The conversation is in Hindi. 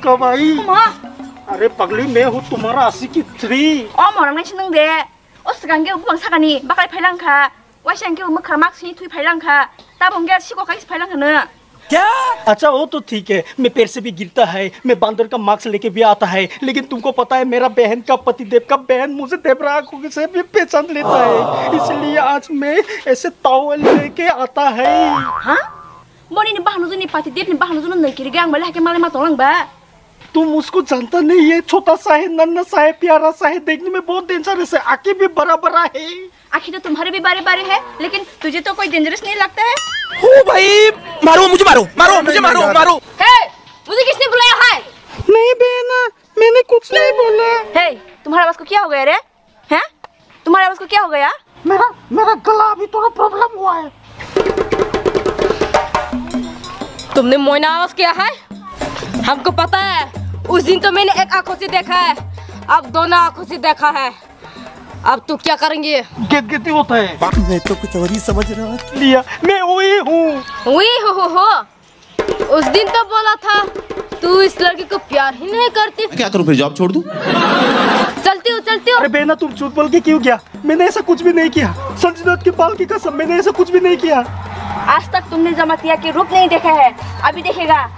कब आई? मा अरे पगली मैं हूँ तुम्हारा आशिक की 3। मरang nai sinang de o sigang ge ubang sakani bakai phailang kha waisang ge umkhar mak si thui phailang kha tabong ge siko kai phailang khana क्या? अच्छा वो तो ठीक है, मैं पैर से भी गिरता है, मैं बांदर का मार्क्स लेके भी आता है, लेकिन तुमको पता है मेरा बहन का पतिदेव का बहन मुझे देवरा आंखों से भी पहचान लेता है, इसलिए आज मैं ऐसे टॉवल लेके आता है। हाँ मोनी ने bahanu juni pati dev ने bahanu juni नंकिर gang माले हके माले मा तोlang बा। तुम उसको जानता नहीं है, छोटा सा है, नन्हा सा है, प्यारा सा है, देखने में बहुत डेंजरस है, आंखें भी बड़ा बड़ा है। आखिर तो तुम्हारे भी बारे बारे है, लेकिन तुझे तो कोई डेंजरस नहीं लगता है। ओ भाई मारो मुझे, मारो। हे मुझे किसने बुलाया है? नहीं बहना, मैंने कुछ नहीं बोला। हे तुम्हारे आवाज को क्या हो गया रे? हैं तुम्हारे आवाज को क्या हो गया? मेरा गला अभी थोड़ा प्रॉब्लम हुआ है। तुमने मोइना आवाज किया है? हमको पता है, उस दिन तो मैंने एक आंखों से देखा है, अब दोनों आंखों से देखा है। अब तू क्या करेंगे? गेट होता है। मैं तो कुछ और ही समझ रहा लिया, मैं वही हूँ। वही हो। उस दिन तो बोला था तू इस लड़की को प्यार ही नहीं करती। क्या करूँ फिर, जॉब छोड़ दूँ? चलती हूँ। अरे बहना तुम झूठ बोल के क्यों किया? मैंने ऐसा कुछ भी नहीं किया, संजीवनाथ के बाल की कसम, मैंने ऐसा कुछ भी नहीं किया। आज तक तुमने जमातिया के रूप नहीं देखा है, अभी देखेगा।